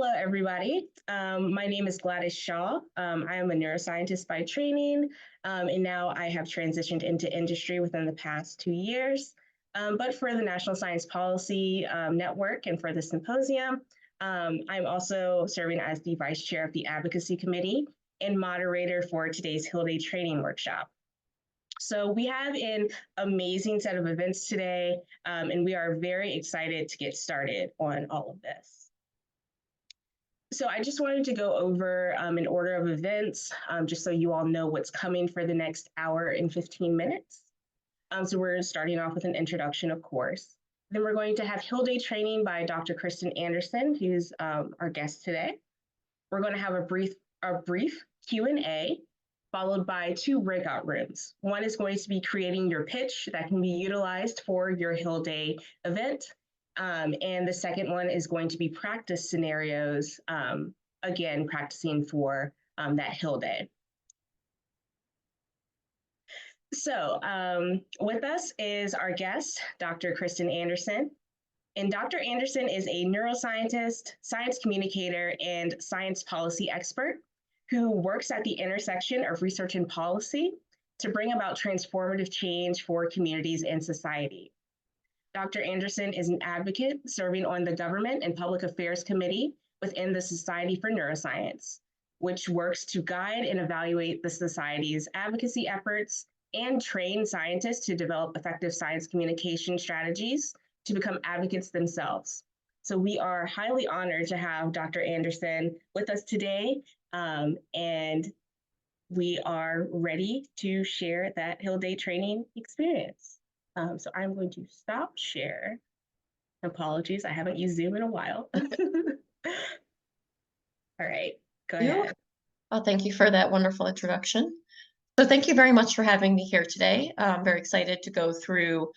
Hello, everybody. My name is Gladys Shaw. I am a neuroscientist by training, and now I have transitioned into industry within the past 2 years. But for the National Science Policy Network and for the symposium, I'm also serving as the vice chair of the Advocacy Committee and moderator for today's Hill Day training workshop. So we have an amazing set of events today, and we are very excited to get started on all of this. So I just wanted to go over an order of events, just so you all know what's coming for the next hour and 15 minutes. So we're starting off with an introduction, of course. Then we're going to have Hill Day training by Dr. Kristin Anderson, who's our guest today. We're going to have a brief Q&A, followed by 2 breakout rooms. One is going to be creating your pitch that can be utilized for your Hill Day event. And the second one is going to be practice scenarios, again, practicing for that Hill Day. So with us is our guest, Dr. Kristin Anderson. And Dr. Anderson is a neuroscientist, science communicator, and science policy expert who works at the intersection of research and policy to bring about transformative change for communities and society. Dr. Anderson is an advocate serving on the Government and Public Affairs Committee within the Society for Neuroscience, which works to guide and evaluate the Society's advocacy efforts and train scientists to develop effective science communication strategies to become advocates themselves. So we are highly honored to have Dr. Anderson with us today, and we are ready to share that Hill Day training experience. So I'm going to stop share. Apologies, I haven't used Zoom in a while. All right, go ahead. Well, thank you for that wonderful introduction. So thank you very much for having me here today. I'm very excited to go through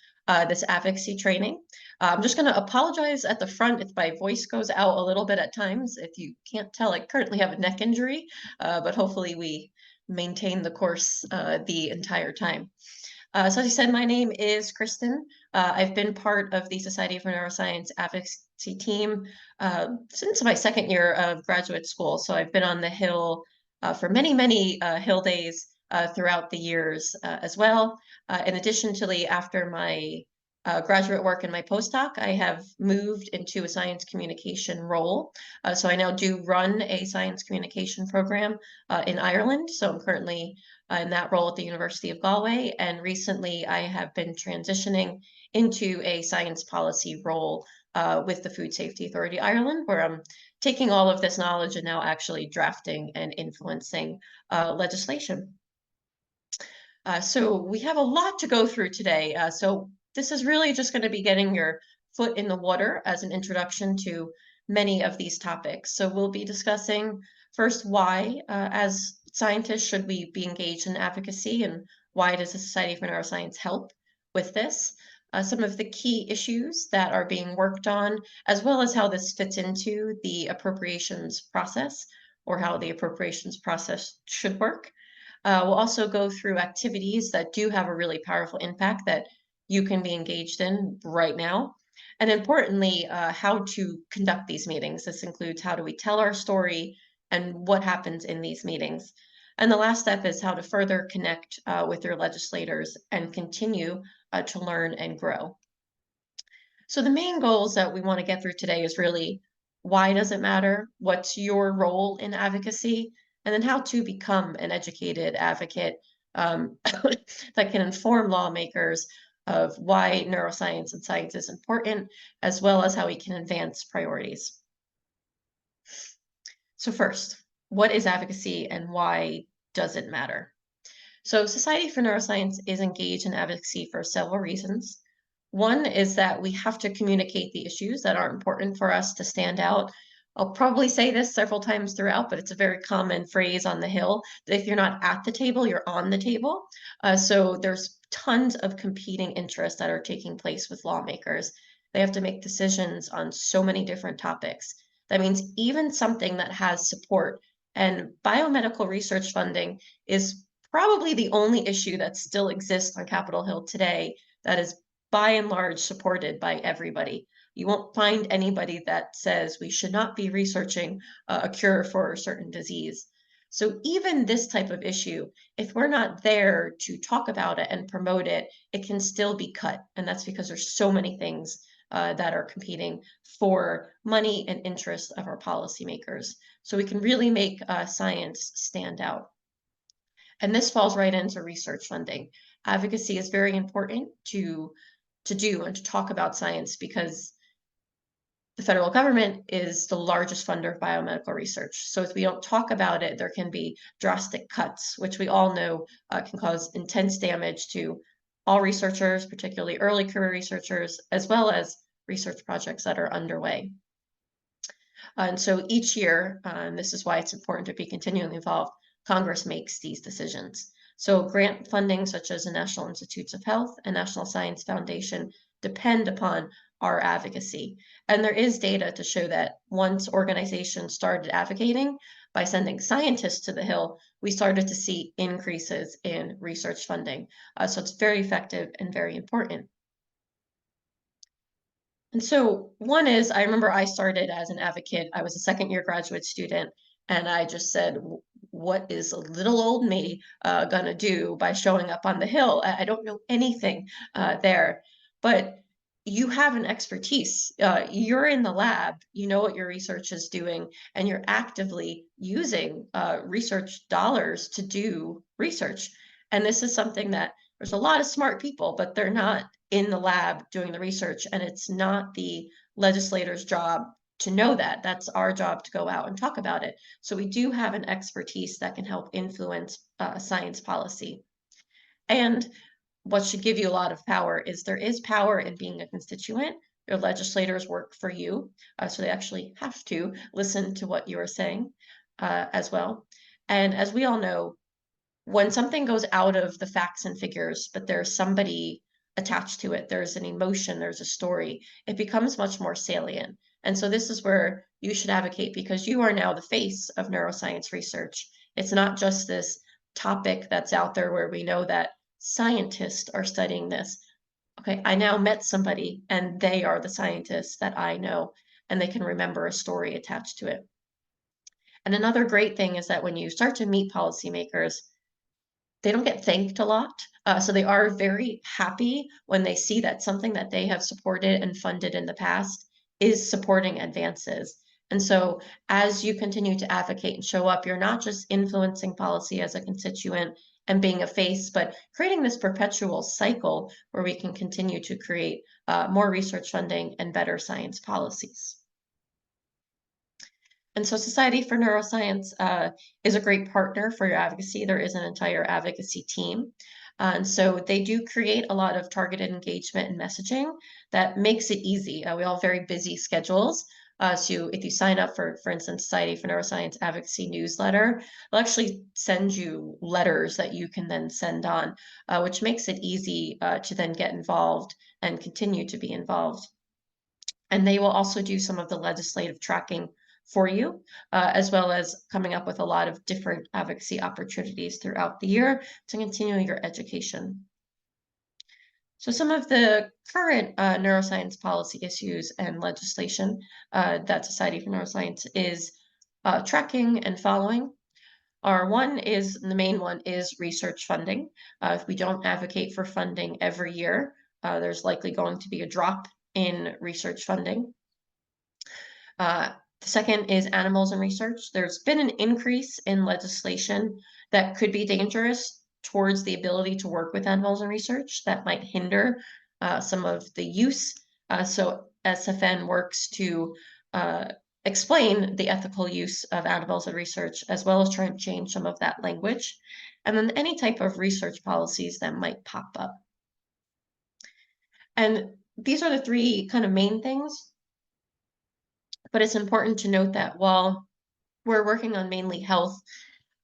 this advocacy training. I'm just going to apologize at the front if my voice goes out a little bit at times. If you can't tell, I currently have a neck injury, but hopefully we maintain the course the entire time. So as you said, my name is Kristin. I've been part of the Society for Neuroscience Advocacy team since my second year of graduate school. So I've been on the Hill for many Hill days throughout the years as well. In addition to after my graduate work and my postdoc, I have moved into a science communication role. So I now do run a science communication program in Ireland. So I'm currently in that role at the University of Galway. And recently I have been transitioning into a science policy role with the Food Safety Authority Ireland, where I'm taking all of this knowledge and now actually drafting and influencing legislation. So we have a lot to go through today. So this is really just going to be getting your foot in the water as an introduction to many of these topics. So we'll be discussing first why, as scientists, should we be engaged in advocacy, and why does the Society for Neuroscience help with this? Some of the key issues that are being worked on, as well as how this fits into the appropriations process, or how the appropriations process should work. We'll also go through activities that do have a really powerful impact that you can be engaged in right now. And importantly, how to conduct these meetings. This includes how do we tell our story and what happens in these meetings. And the last step is how to further connect with your legislators and continue to learn and grow. So the main goals that we want to get through today is really, why does it matter? What's your role in advocacy? And then how to become an educated advocate that can inform lawmakers of why neuroscience and science is important, as well as how we can advance priorities. So first, what is advocacy and why does it matter? So Society for Neuroscience is engaged in advocacy for several reasons. One is that we have to communicate the issues that are important for us to stand out. I'll probably say this several times throughout, but it's a very common phrase on the Hill that if you're not at the table, you're on the table. So there's tons of competing interests that are taking place with lawmakers. They have to make decisions on so many different topics. That means even something that has support, and biomedical research funding is probably the only issue that still exists on Capitol Hill today that is by and large supported by everybody. You won't find anybody that says we should not be researching a cure for a certain disease. So even this type of issue, if we're not there to talk about it and promote it, it can still be cut. And that's because there's so many things that are competing for money and interest of our policymakers. So we can really make science stand out. And this falls right into research funding. Advocacy is very important to do and to talk about science because the federal government is the largest funder of biomedical research. So if we don't talk about it, there can be drastic cuts, which we all know can cause intense damage to all researchers, particularly early career researchers, as well as research projects that are underway. And so each year, and this is why it's important to be continually involved, Congress makes these decisions. So grant funding such as the National Institutes of Health and National Science Foundation depend upon our advocacy. And there is data to show that once organizations started advocating by sending scientists to the Hill, we started to see increases in research funding. So it's very effective and very important. And so one is, I remember I started as an advocate. I was a second-year graduate student, and I just said, what is a little old me gonna do by showing up on the Hill? I don't know anything there, but you have an expertise. You're in the lab, you know what your research is doing, and you're actively using research dollars to do research. And this is something that there's a lot of smart people, but they're not in the lab doing the research, and it's not the legislator's job to know that. That's our job to go out and talk about it. So we do have an expertise that can help influence science policy. And what should give you a lot of power is there is power in being a constituent. Your legislators work for you, so they actually have to listen to what you are saying as well. And as we all know, when something goes out of the facts and figures, but there's somebody attached to it, there's an emotion, there's a story, it becomes much more salient. And so this is where you should advocate because you are now the face of neuroscience research. It's not just this topic that's out there where we know that scientists are studying this. Okay, I now met somebody and they are the scientists that I know, and they can remember a story attached to it. And another great thing is that when you start to meet policymakers, they don't get thanked a lot. So they are very happy when they see that something that they have supported and funded in the past is supporting advances. And so as you continue to advocate and show up, you're not just influencing policy as a constituent and being a face, but creating this perpetual cycle where we can continue to create more research funding and better science policies. And so Society for Neuroscience is a great partner for your advocacy. There is an entire advocacy team. And so they do create a lot of targeted engagement and messaging that makes it easy. We all have very busy schedules. So if you sign up for instance, Society for Neuroscience Advocacy newsletter, they'll actually send you letters that you can then send on, which makes it easy to then get involved and continue to be involved. And they will also do some of the legislative tracking for you, as well as coming up with a lot of different advocacy opportunities throughout the year to continue your education. So some of the current neuroscience policy issues and legislation that Society for Neuroscience is tracking and following are the main one is research funding. If we don't advocate for funding every year, there's likely going to be a drop in research funding. The second is animals and research. There's been an increase in legislation that could be dangerous towards the ability to work with animals and research that might hinder some of the use. So SFN works to explain the ethical use of animals and research, as well as try and change some of that language. And then any type of research policies that might pop up. And these are the three kind of main things. But it's important to note that while we're working on mainly health,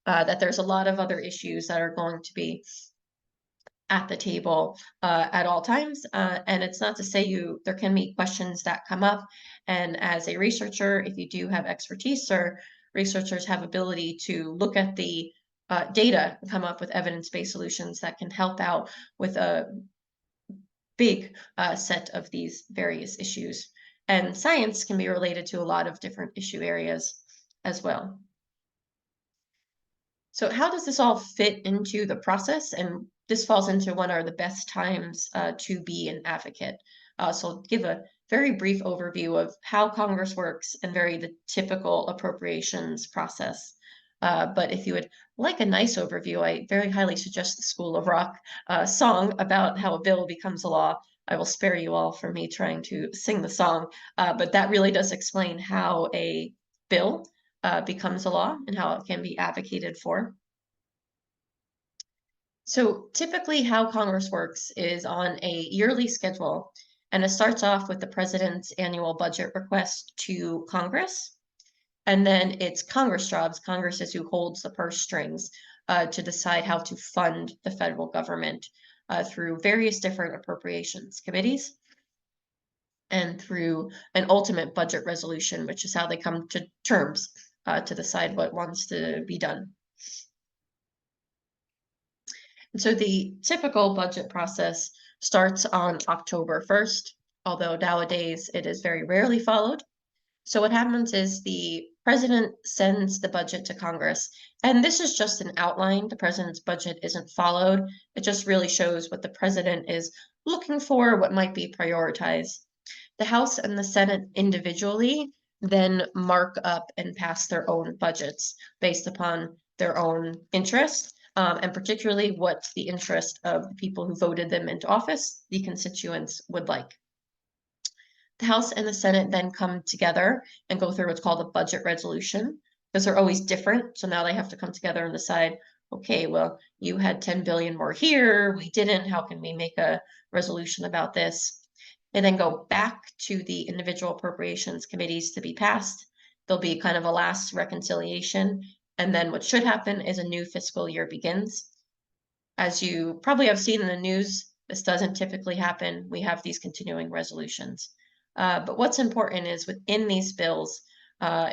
that there's a lot of other issues that are going to be at the table at all times. And it's not to say there can be questions that come up. And as a researcher, if you do have expertise or researchers have ability to look at the data and come up with evidence-based solutions that can help out with a big set of these various issues. And science can be related to a lot of different issue areas as well. So how does this all fit into the process? And this falls into what are the best times to be an advocate. So I'll give a very brief overview of how Congress works and the typical appropriations process. But if you would like a nice overview, I very highly suggest the School of Rock song about how a bill becomes a law. I will spare you all from me trying to sing the song, but that really does explain how a bill becomes a law and how it can be advocated for. So typically how Congress works is on a yearly schedule, and it starts off with the president's annual budget request to Congress. And then it's Congress jobs. Congress is who holds the purse strings to decide how to fund the federal government through various different appropriations committees and through an ultimate budget resolution, which is how they come to terms to decide what wants to be done. And so the typical budget process starts on October 1st, although nowadays it is very rarely followed. So what happens is the president sends the budget to Congress, and this is just an outline. The president's budget isn't followed. It just really shows what the president is looking for, what might be prioritized. The House and the Senate individually then mark up and pass their own budgets based upon their own interests, and particularly what the interest of the people who voted them into office, the constituents, would like. The House and the Senate then come together and go through what's called a budget resolution, because they're always different. So now they have to come together and decide, okay, well, you had 10 billion more here, we didn't, how can we make a resolution about this? And then go back to the individual appropriations committees to be passed. There'll be kind of a last reconciliation. And then what should happen is a new fiscal year begins. As you probably have seen in the news, this doesn't typically happen. We have these continuing resolutions. But what's important is within these bills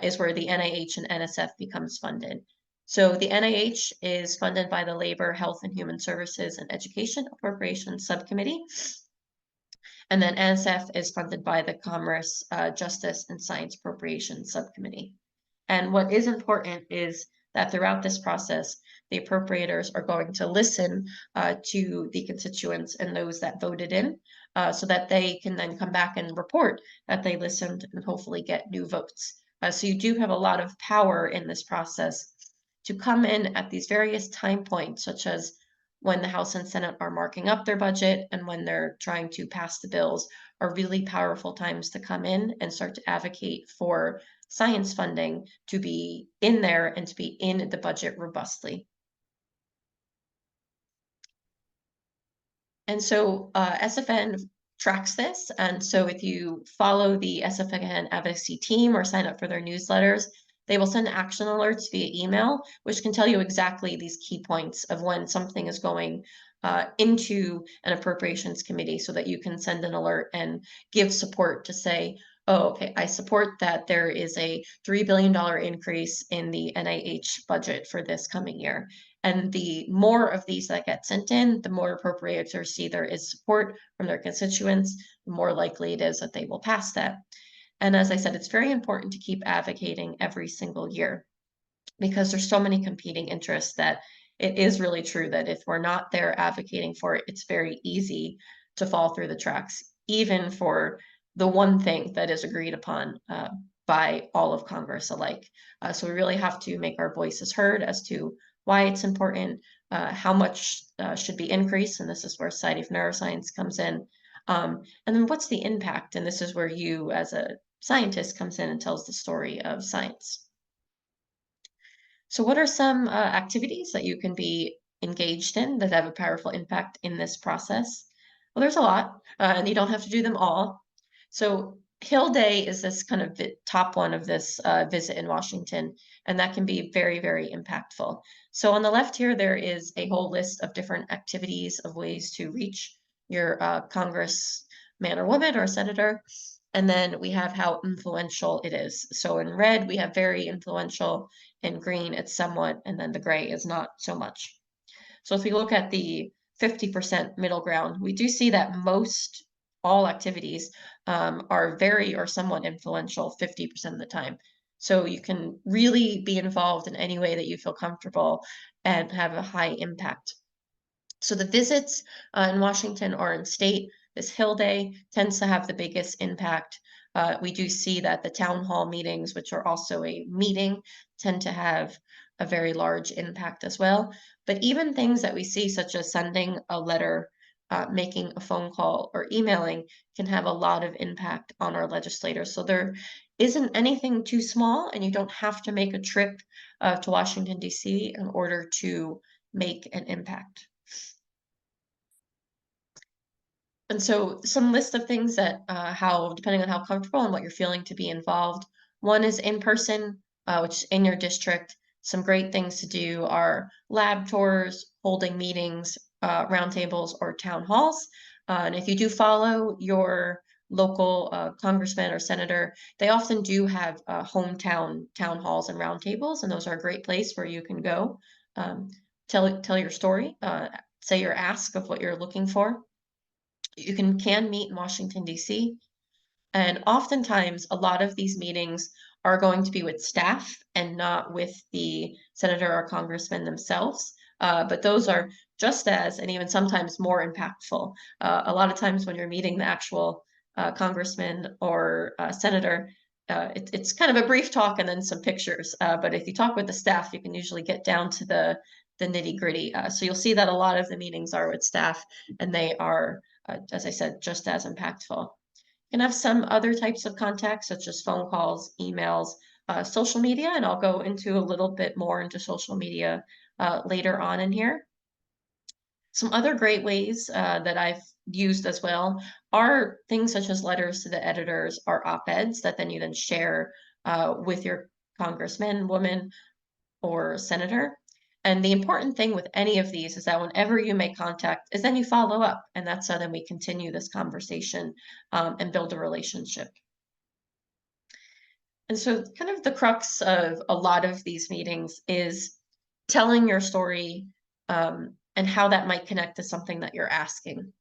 is where the NIH and NSF becomes funded. So the NIH is funded by the Labor, Health and Human Services and Education Appropriations Subcommittee. And then NSF is funded by the Commerce, Justice, and Science Appropriations Subcommittee. And what is important is that throughout this process, the appropriators are going to listen to the constituents and those that voted in so that they can then come back and report that they listened and hopefully get new votes. So you do have a lot of power in this process to come in at these various time points, such as when the House and Senate are marking up their budget and when they're trying to pass the bills, are really powerful times to come in and start to advocate for science funding to be in there and to be in the budget robustly. And so SFN tracks this. And so if you follow the SFN advocacy team or sign up for their newsletters, they will send action alerts via email, which can tell you exactly these key points of when something is going into an appropriations committee so that you can send an alert and give support to say, oh, okay, I support that there is a $3 billion increase in the NIH budget for this coming year. And the more of these that get sent in, the more appropriators see there is support from their constituents, the more likely it is that they will pass that. And as I said, it's very important to keep advocating every single year because there's so many competing interests that it is really true that if we're not there advocating for it, it's very easy to fall through the cracks, even for the one thing that is agreed upon by all of Congress alike. So we really have to make our voices heard as to why it's important, how much should be increased, and this is where Society of Neuroscience comes in. And then what's the impact? And this is where you as a scientist comes in and tells the story of science. So what are some activities that you can be engaged in that have a powerful impact in this process? Well, there's a lot, and you don't have to do them all. So Hill Day is this kind of top one of this visit in Washington, and that can be very, very impactful. So on the left here, there is a whole list of different activities of ways to reach your congressman or woman or senator. And then we have how influential it is. So in red, we have very influential. In green, it's somewhat, and then the gray is not so much. So if we look at the 50% middle ground, we do see that most all activities are very or somewhat influential 50% of the time. So you can really be involved in any way that you feel comfortable and have a high impact. So the visits in Washington or in state, this Hill Day tends to have the biggest impact. We do see that the town hall meetings, which are also a meeting, tend to have a very large impact as well. But even things that we see, such as sending a letter, making a phone call, or emailing, can have a lot of impact on our legislators. So there isn't anything too small, and you don't have to make a trip to Washington, D.C. in order to make an impact. And so some list of things that depending on how comfortable and what you're feeling to be involved. One is in person, which is in your district. Some great things to do are lab tours, holding meetings, roundtables, or town halls. And if you do follow your local congressman or senator, they often do have hometown town halls and roundtables, and those are a great place where you can go, tell your story, say your ask of what you're looking for. You can meet in Washington, D.C. And oftentimes, a lot of these meetings are going to be with staff and not with the senator or congressman themselves. But those are just as, and even sometimes more impactful. A lot of times when you're meeting the actual congressman or senator, it's kind of a brief talk and then some pictures. But if you talk with the staff, you can usually get down to the nitty gritty. So you'll see that a lot of the meetings are with staff, and they are, as I said, just as impactful. You can have some other types of contacts, such as phone calls, emails, social media, and I'll go into a little bit more into social media later on in here. Some other great ways that I've used as well are things such as letters to the editors or op-eds that then you share with your congressman, woman, or senator. And the important thing with any of these is that whenever you make contact is then you follow up, and that's how then we continue this conversation and build a relationship. And so kind of the crux of a lot of these meetings is telling your story and how that might connect to something that you're asking.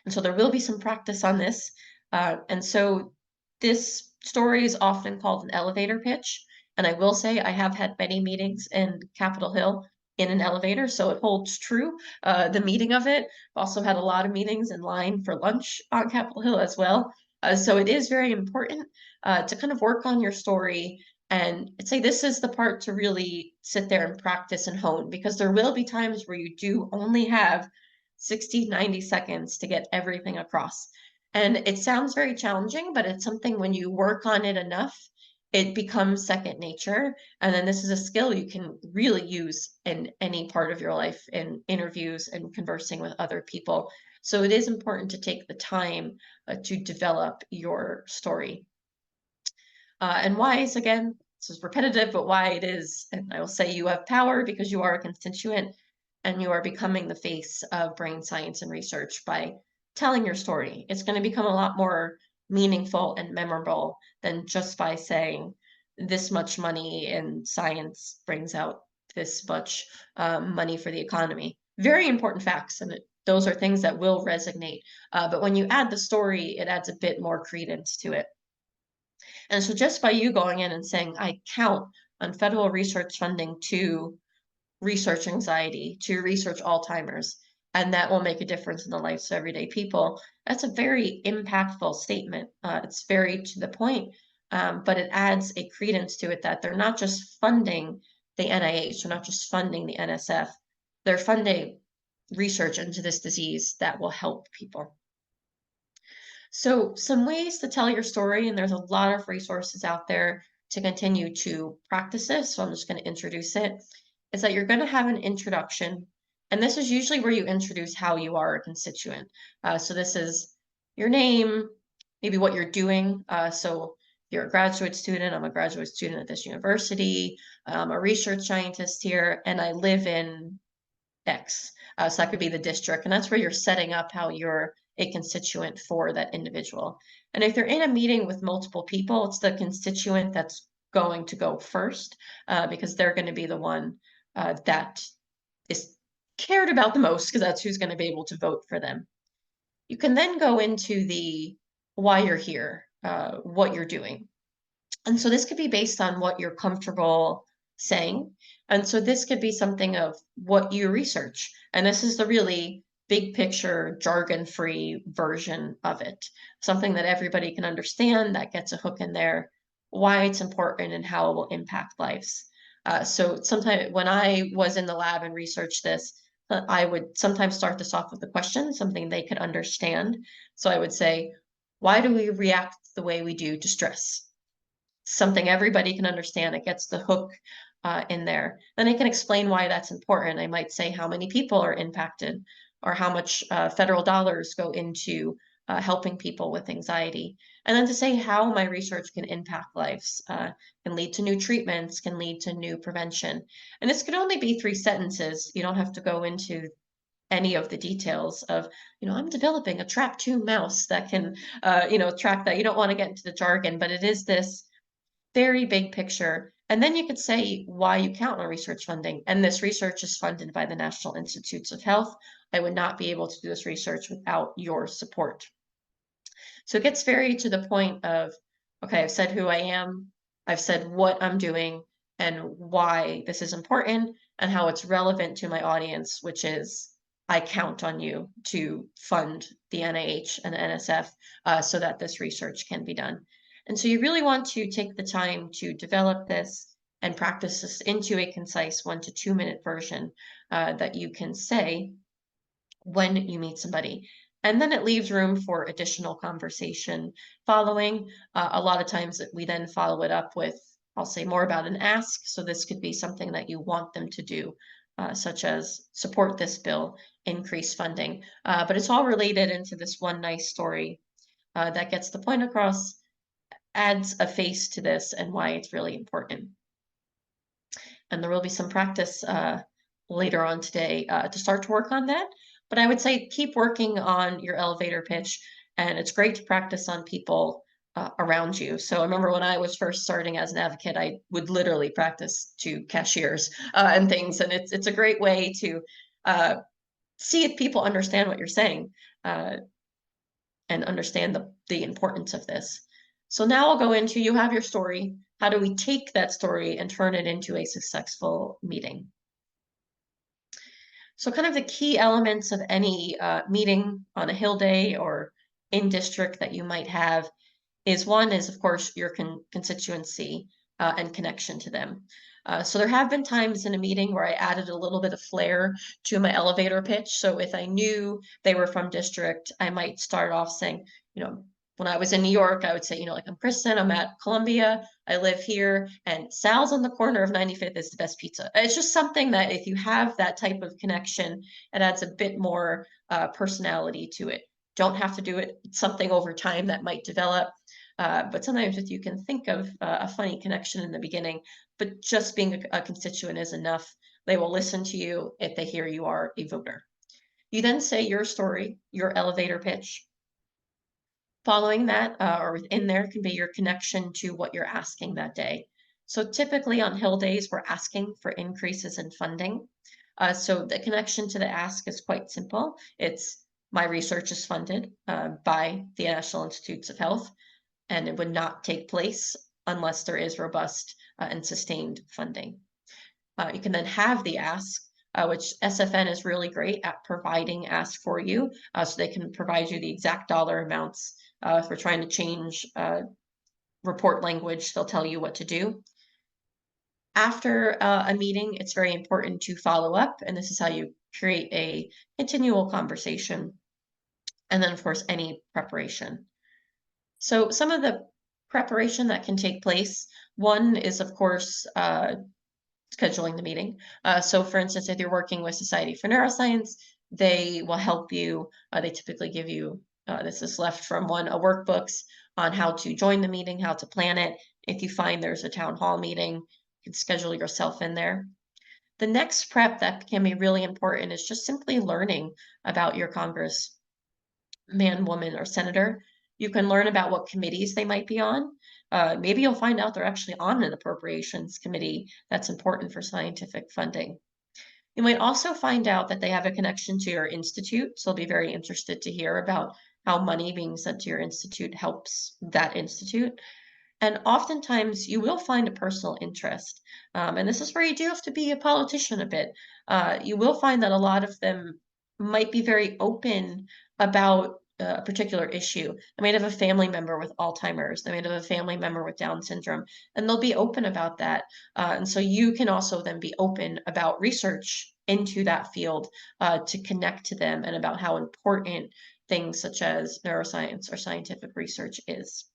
And so there will be some practice on this. And so this story is often called an elevator pitch. And I will say I have had many meetings in Capitol Hill in an elevator, so it holds true, the meeting of it. I've also had a lot of meetings in line for lunch on Capitol Hill as well. So it is very important to kind of work on your story and say this is the part to really sit there and practice and hone, because there will be times where you do only have 60, 90 seconds to get everything across. And it sounds very challenging, but it's something when you work on it enough, it becomes second nature. And then this is a skill you can really use in any part of your life, in interviews and conversing with other people. So it is important to take the time to develop your story. And why is, again, this is repetitive, but why it is, and I will say you have power because you are a constituent and you are becoming the face of brain science and research by telling your story. It's going to become a lot more meaningful and memorable than just by saying this much money in science brings out this much money for the economy. Very important facts, and those are things that will resonate. But when you add the story, it adds a bit more credence to it. And so just by you going in and saying, I count on federal research funding to research anxiety, to research Alzheimer's, and that will make a difference in the lives of everyday people, that's a very impactful statement. It's very to the point, but it adds a credence to it that they're not just funding the NIH, they're not just funding the NSF, they're funding research into this disease that will help people. So some ways to tell your story, and there's a lot of resources out there to continue to practice this, so I'm just going to introduce it, is that you're going to have an introduction, and this is usually where you introduce how you are a constituent. So this is your name, maybe what you're doing. So you're a graduate student, I'm a graduate student at this university, I'm a research scientist here, and I live in X. So that could be the district, and that's where you're setting up how you're a constituent for that individual. And if you're in a meeting with multiple people, it's the constituent that's going to go first because they're going to be the one that is cared about the most, because that's who's going to be able to vote for them. You can then go into the why you're here, what you're doing. And so this could be based on what you're comfortable saying. And so this could be something of what you research. And this is the really big picture, jargon-free version of it. Something that everybody can understand, that gets a hook in there, why it's important and how it will impact lives. So sometimes when I was in the lab and researched this, I would sometimes start this off with a question, something they could understand. So I would say, why do we react the way we do to stress? Something everybody can understand. It gets the hook in there. Then I can explain why that's important. I might say how many people are impacted or how much federal dollars go into helping people with anxiety. And then to say how my research can impact lives, can lead to new treatments, can lead to new prevention. And this could only be 3 sentences. You don't have to go into any of the details of, I'm developing a trap2 mouse that can, track that. You don't want to get into the jargon, but it is this very big picture. And then you could say why you count on research funding. And this research is funded by the National Institutes of Health. I would not be able to do this research without your support. So it gets very to the point of, okay, I've said who I am, I've said what I'm doing, and why this is important, and how it's relevant to my audience, which is I count on you to fund the NIH and the NSF so that this research can be done. And so you really want to take the time to develop this and practice this into a concise 1 to 2 minute version that you can say when you meet somebody. And then it leaves room for additional conversation following. A lot of times we then follow it up with, I'll say more about an ask. So this could be something that you want them to do, such as support this bill, increase funding. But it's all related into this one nice story that gets the point across, adds a face to this and why it's really important. And there will be some practice later on today to start to work on that. But I would say keep working on your elevator pitch, and it's great to practice on people around you. So I remember when I was first starting as an advocate, I would literally practice to cashiers and things, and it's a great way to see if people understand what you're saying and understand the importance of this. So now I'll go into, you have your story. How do we take that story and turn it into a successful meeting? So kind of the key elements of any meeting on a Hill Day or in district that you might have is one is, of course, your constituency and connection to them. So there have been times in a meeting where I added a little bit of flair to my elevator pitch. So if I knew they were from district, I might start off saying, when I was in New York, I would say, like, I'm Kristin, I'm at Columbia, I live here, and Sal's on the corner of 95th is the best pizza. It's just something that if you have that type of connection, it adds a bit more personality to it. Don't have to do it. It's something over time that might develop. But sometimes if you can think of a funny connection in the beginning, but just being a constituent is enough. They will listen to you if they hear you are a voter. You then say your story, your elevator pitch. Following that, or within there, can be your connection to what you're asking that day. So typically on Hill Days, we're asking for increases in funding. So the connection to the ask is quite simple. It's my research is funded by the National Institutes of Health, and it would not take place unless there is robust and sustained funding. You can then have the ask, which SFN is really great at providing ask for you, so they can provide you the exact dollar amounts. If we're trying to change report language, they'll tell you what to do. After a meeting, it's very important to follow up, and this is how you create a continual conversation. And then, of course, any preparation. So some of the preparation that can take place, one is, of course, scheduling the meeting. So for instance, if you're working with Society for Neuroscience, they will help you. They typically give you, this is left from one, a workbooks on how to join the meeting, how to plan it. If you find there's a town hall meeting, you can schedule yourself in there. The next prep that can be really important is just simply learning about your congressman, woman, or senator. You can learn about what committees they might be on. Maybe you'll find out they're actually on an appropriations committee that's important for scientific funding. You might also find out that they have a connection to your institute, so they'll be very interested to hear about how money being sent to your institute helps that institute. And oftentimes you will find a personal interest. And this is where you do have to be a politician a bit. You will find that a lot of them might be very open about a particular issue. They might have a family member with Alzheimer's, they might have a family member with Down syndrome, and they'll be open about that. And so you can also then be open about research into that field to connect to them and about how important things such as neuroscience or scientific research is.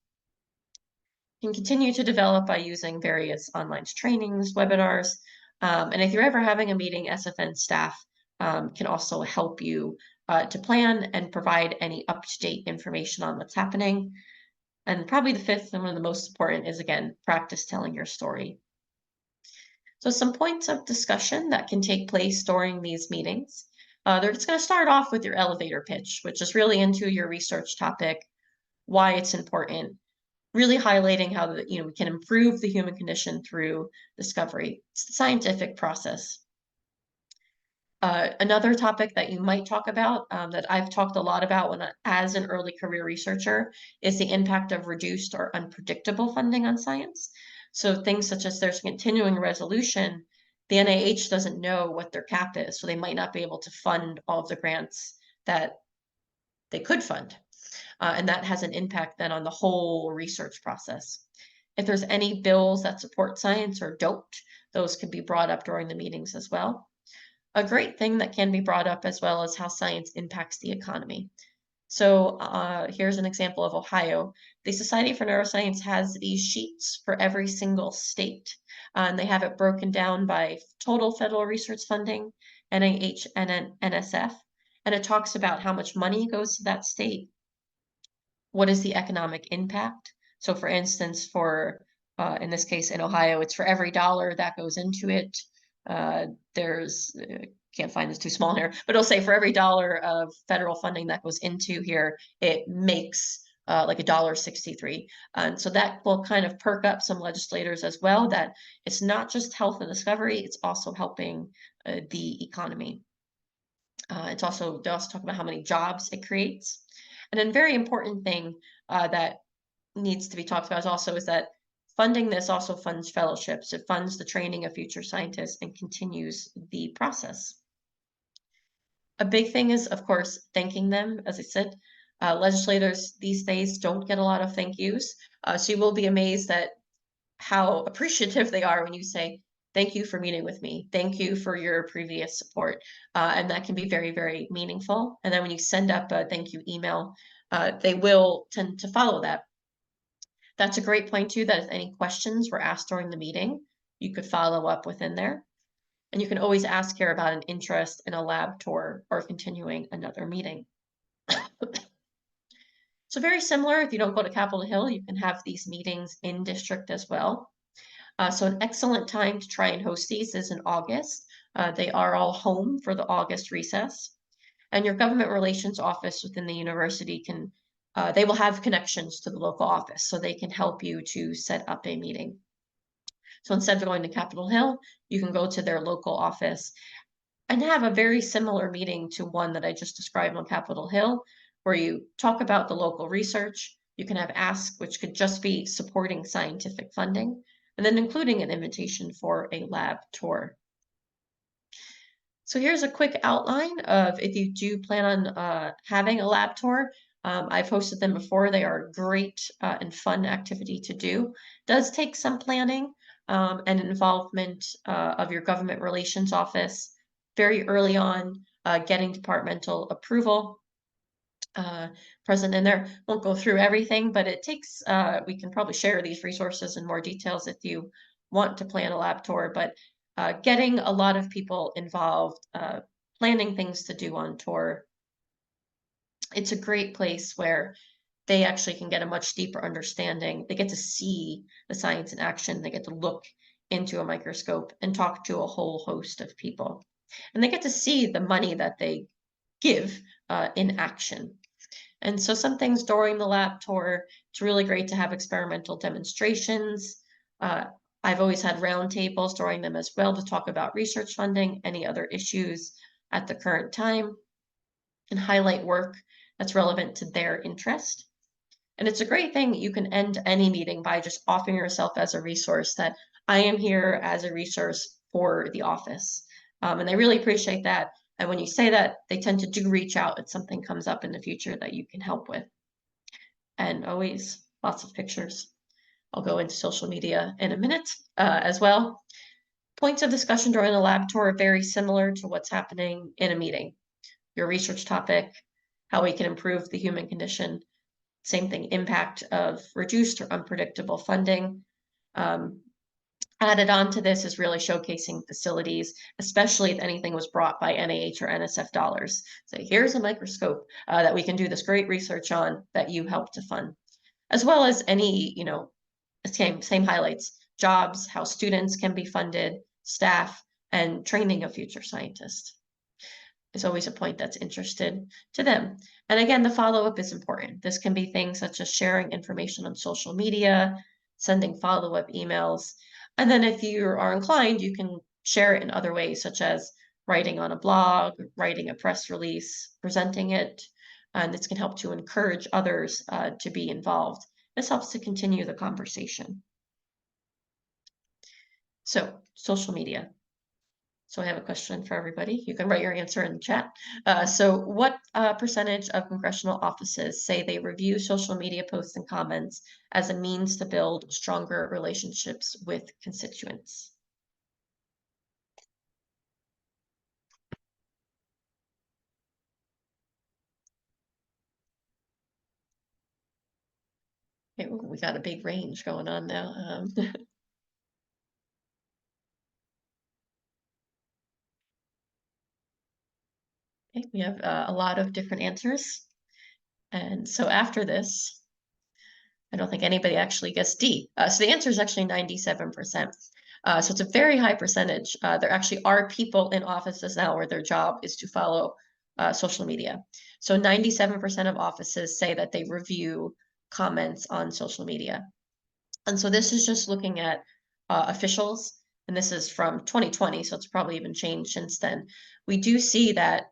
You can continue to develop by using various online trainings, webinars, and if you're ever having a meeting, SFN staff can also help you to plan and provide any up-to-date information on what's happening. And probably the fifth and one of the most important is, again, practice telling your story. So some points of discussion that can take place during these meetings. They're just going to start off with your elevator pitch, which is really into your research topic, why it's important, really highlighting how we can improve the human condition through discovery. It's the scientific process. Another topic that you might talk about, that I've talked a lot about as an early career researcher, is the impact of reduced or unpredictable funding on science. So things such as there's continuing resolution, the NIH doesn't know what their cap is, so they might not be able to fund all of the grants that they could fund. And that has an impact then on the whole research process. If there's any bills that support science or don't, those could be brought up during the meetings as well. A great thing that can be brought up as well is how science impacts the economy. So here's an example of Ohio. The Society for Neuroscience has these sheets for every single state. And they have it broken down by total federal research funding, NIH, and NSF. And it talks about how much money goes to that state, what is the economic impact. So for instance, in this case in Ohio, it's for every dollar that goes into it, there's, can't find this too small here, but it'll say for every dollar of federal funding that goes into here, it makes like $1.63. And so that will kind of perk up some legislators as well, that it's not just health and discovery, it's also helping the economy. They also talk about how many jobs it creates. And then very important thing that needs to be talked about is that funding this also funds fellowships. It funds the training of future scientists and continues the process. A big thing is, of course, thanking them. As I said, legislators these days don't get a lot of thank yous. So you will be amazed at how appreciative they are when you say, thank you for meeting with me. Thank you for your previous support. And that can be very, very meaningful. And then when you send up a thank you email, they will tend to follow that. That's a great point too, that if any questions were asked during the meeting, you could follow up within there. And you can always ask here about an interest in a lab tour or continuing another meeting. So very similar, if you don't go to Capitol Hill, you can have these meetings in district as well. So an excellent time to try and host these is in August. They are all home for the August recess. And your government relations office within the university they will have connections to the local office, so they can help you to set up a meeting. So instead of going to Capitol Hill, you can go to their local office and have a very similar meeting to one that I just described on Capitol Hill, where you talk about the local research. You can have ask, which could just be supporting scientific funding, and then including an invitation for a lab tour. So here's a quick outline of if you do plan on having a lab tour. I've hosted them before. They are a great and fun activity to do. Does take some planning and involvement of your government relations office very early on, getting departmental approval present in there. Won't go through everything, but it takes, we can probably share these resources in more details if you want to plan a lab tour, but getting a lot of people involved, planning things to do on tour. It's a great place where they actually can get a much deeper understanding. They get to see the science in action. They get to look into a microscope and talk to a whole host of people. And they get to see the money that they give in action. And so some things during the lab tour, it's really great to have experimental demonstrations. I've always had roundtables during them as well to talk about research funding, any other issues at the current time, and highlight work that's relevant to their interest. And it's a great thing. You can end any meeting by just offering yourself as a resource that I am here as a resource for the office. And they really appreciate that. And when you say that, they tend to do reach out if something comes up in the future that you can help with. And always lots of pictures. I'll go into social media in a minute as well. Points of discussion during a lab tour are very similar to what's happening in a meeting. Your research topic, how we can improve the human condition, same thing, impact of reduced or unpredictable funding. Added on to this is really showcasing facilities, especially if anything was brought by NIH or NSF dollars. So here's a microscope that we can do this great research on that you help to fund, as well as any, same highlights, jobs, how students can be funded, staff, and training of future scientists is always a point that's interested to them. And again, the follow-up is important. This can be things such as sharing information on social media, sending follow-up emails. And then if you are inclined, you can share it in other ways, such as writing on a blog, writing a press release, presenting it. And this can help to encourage others to be involved. This helps to continue the conversation. So, social media. So I have a question for everybody. You can write your answer in the chat. So what percentage of congressional offices say they review social media posts and comments as a means to build stronger relationships with constituents? Okay, we got a big range going on now. Okay, we have a lot of different answers. And so after this, I don't think anybody actually gets D. So the answer is actually 97%. So it's a very high percentage. There actually are people in offices now where their job is to follow social media. So 97% of offices say that they review comments on social media. And so this is just looking at officials, and this is from 2020, so it's probably even changed since then. We do see that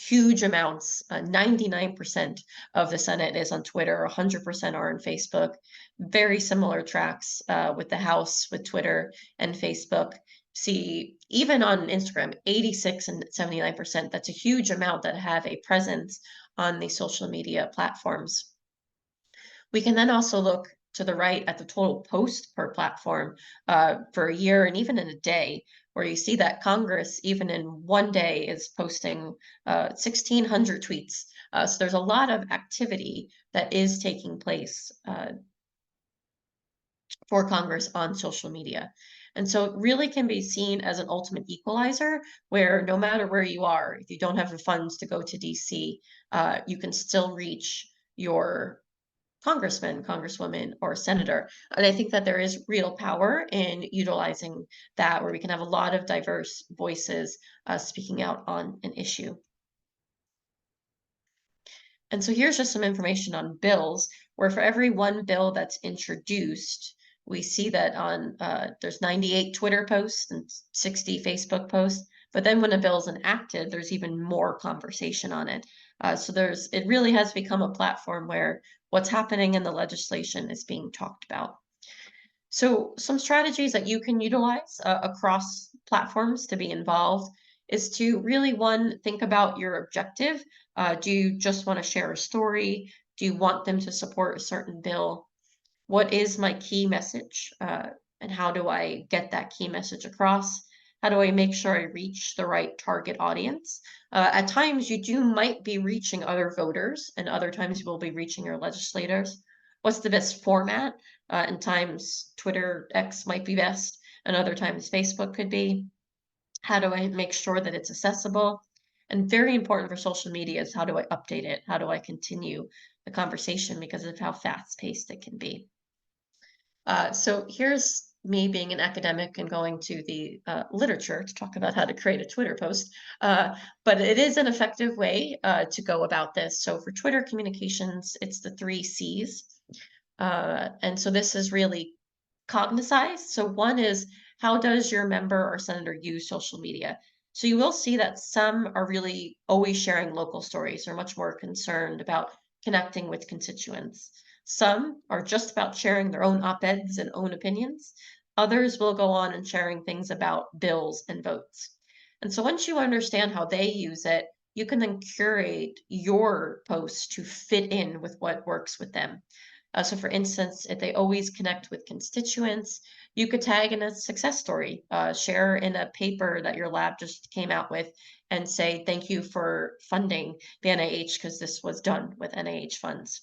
huge amounts, 99% of the Senate is on Twitter, 100% are on Facebook. Very similar tracks with the House, with Twitter and Facebook. See, even on Instagram, 86 and 79%, that's a huge amount that have a presence on the social media platforms. We can then also look to the right at the total posts per platform for a year and even in a day, where you see that Congress, even in one day, is posting 1,600 tweets. So there's a lot of activity that is taking place for Congress on social media. And so it really can be seen as an ultimate equalizer where no matter where you are, if you don't have the funds to go to DC, you can still reach your congressman, congresswoman, or senator. And I think that there is real power in utilizing that, where we can have a lot of diverse voices speaking out on an issue. And so here's just some information on bills, where for every one bill that's introduced, we see that on there's 98 Twitter posts and 60 Facebook posts. But then when a bill is enacted, there's even more conversation on it. So it really has become a platform where what's happening in the legislation is being talked about. So some strategies that you can utilize across platforms to be involved is to really, one, think about your objective. Do you just want to share a story? Do you want them to support a certain bill? What is my key message? And how do I get that key message across? How do I make sure I reach the right target audience? At times, you might be reaching other voters, and other times you will be reaching your legislators. What's the best format? And times Twitter, X might be best, and other times Facebook could be. How do I make sure that it's accessible? And very important for social media is how do I update it? How do I continue the conversation because of how fast-paced it can be? So here's me being an academic and going to the literature to talk about how to create a Twitter post. But it is an effective way to go about this. So for Twitter communications, it's the 3 C's. And so this is really cognized. So one is, how does your member or senator use social media? So you will see that some are really always sharing local stories or much more concerned about connecting with constituents. Some are just about sharing their own op-eds and own opinions. Others will go on and sharing things about bills and votes. And so once you understand how they use it, you can then curate your posts to fit in with what works with them. So for instance, if they always connect with constituents, you could tag in a success story, share in a paper that your lab just came out with, and say, thank you for funding the NIH because this was done with NIH funds.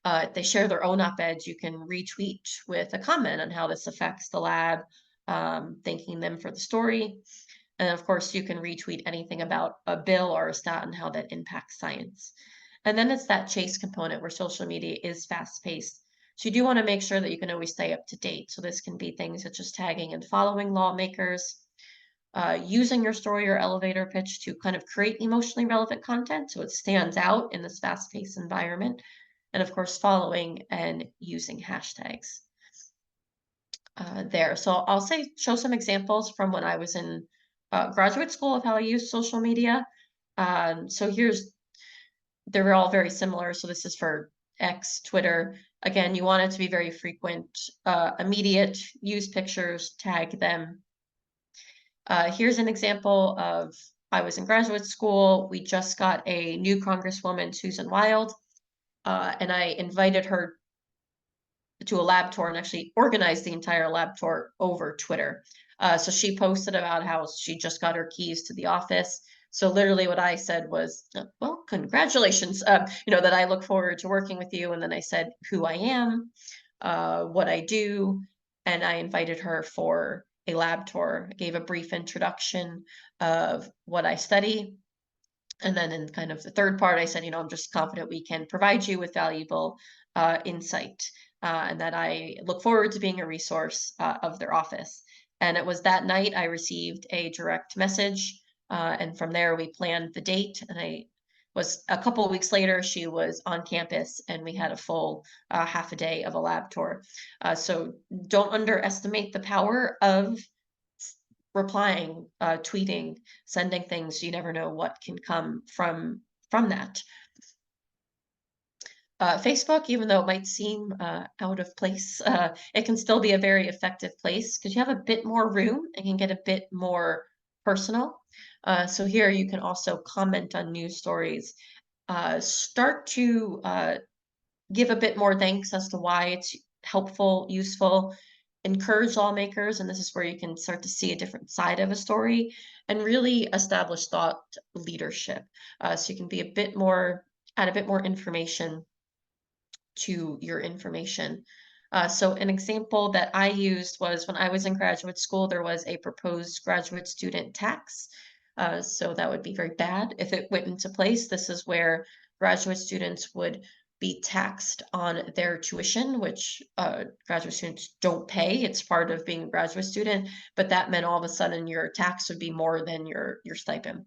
If they share their own op-eds, you can retweet with a comment on how this affects the lab, thanking them for the story. And of course, you can retweet anything about a bill or a stat and how that impacts science. And then it's that chase component where social media is fast paced. So you do want to make sure that you can always stay up to date. So this can be things such as tagging and following lawmakers, using your story or elevator pitch to kind of create emotionally relevant content so it stands out in this fast paced environment. And of course, following and using hashtags there. So I'll show some examples from when I was in graduate school of how I use social media. So they're all very similar. So this is for X, Twitter. Again, you want it to be very frequent, immediate, use pictures, tag them. Here's an example of I was in graduate school. We just got a new Congresswoman, Susan Wild, and I invited her to a lab tour and actually organized the entire lab tour over Twitter. So she posted about how she just got her keys to the office. So literally what I said was, well, congratulations, that I look forward to working with you. And then I said who I am, what I do, and I invited her for a lab tour. I gave a brief introduction of what I study. And then in kind of the third part, I said, I'm just confident we can provide you with valuable insight and that I look forward to being a resource of their office. And it was that night I received a direct message. And from there, we planned the date. And I was a couple of weeks later, she was on campus and we had a full half a day of a lab tour. So don't underestimate the power of replying, tweeting, sending things. You never know what can come from that. Facebook, even though it might seem out of place, it can still be a very effective place because you have a bit more room and can get a bit more personal. So here you can also comment on news stories, start to give a bit more thanks as to why it's helpful, useful, encourage lawmakers, and this is where you can start to see a different side of a story and really establish thought leadership. So you can be add a bit more information to your information. So an example that I used was when I was in graduate school, there was a proposed graduate student tax. So that would be very bad if it went into place. This is where graduate students would be taxed on their tuition, which graduate students don't pay. It's part of being a graduate student, but that meant all of a sudden your tax would be more than your stipend.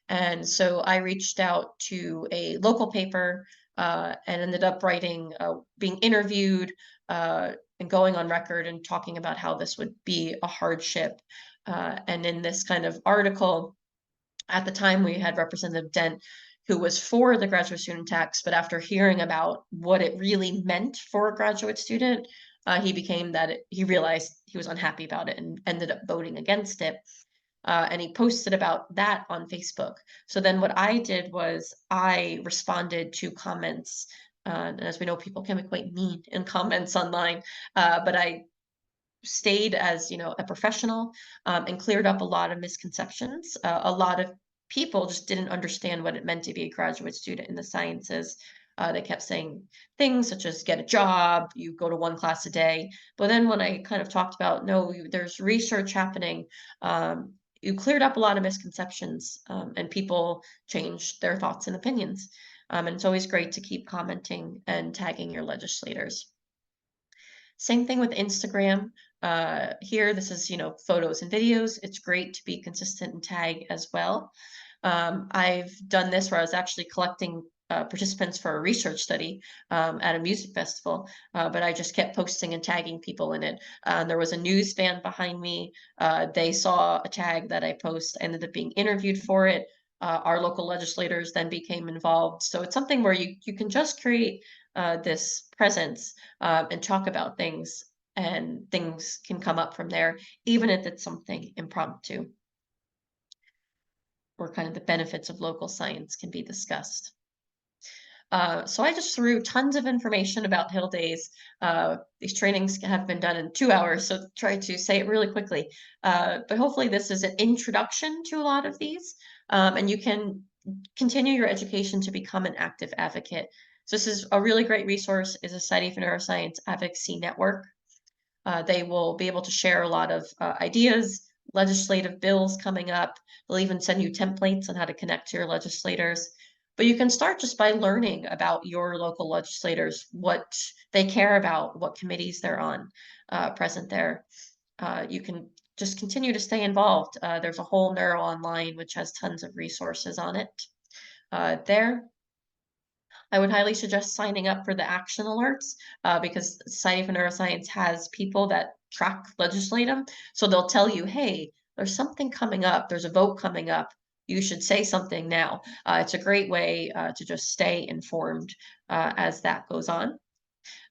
And so I reached out to a local paper and ended up being interviewed and going on record and talking about how this would be a hardship. And in this kind of article, at the time we had Representative Dent, who was for the graduate student tax, but after hearing about what it really meant for a graduate student, he realized he was unhappy about it and ended up voting against it. And he posted about that on Facebook. So then what I did was I responded to comments. And as we know, people can be quite mean in comments online, but I stayed as a professional and cleared up a lot of misconceptions. A lot of people just didn't understand what it meant to be a graduate student in the sciences. They kept saying things such as get a job, you go to one class a day. But then when I kind of talked about, no, there's research happening, you cleared up a lot of misconceptions and people changed their thoughts and opinions. And it's always great to keep commenting and tagging your legislators. Same thing with Instagram. Here, this is, photos and videos. It's great to be consistent and tag as well. I've done this where I was actually collecting participants for a research study at a music festival, but I just kept posting and tagging people in it. There was a news van behind me. They saw a tag that I post, ended up being interviewed for it. Our local legislators then became involved. So it's something where you can just create this presence and talk about things, and things can come up from there, even if it's something impromptu, or kind of the benefits of local science can be discussed. So I just threw tons of information about Hill Days. These trainings have been done in 2 hours, so try to say it really quickly. But hopefully this is an introduction to a lot of these, and you can continue your education to become an active advocate. So this is a really great resource, is a Society for Neuroscience Advocacy Network. They will be able to share a lot of ideas, legislative bills coming up. They'll even send you templates on how to connect to your legislators. But you can start just by learning about your local legislators, what they care about, what committees they're on, present there. You can just continue to stay involved. There's a whole Neuro Online, which has tons of resources on it there. I would highly suggest signing up for the action alerts because Society for Neuroscience has people that track legislatum. So they'll tell you, hey, there's something coming up, there's a vote coming up. You should say something now. It's a great way to just stay informed as that goes on.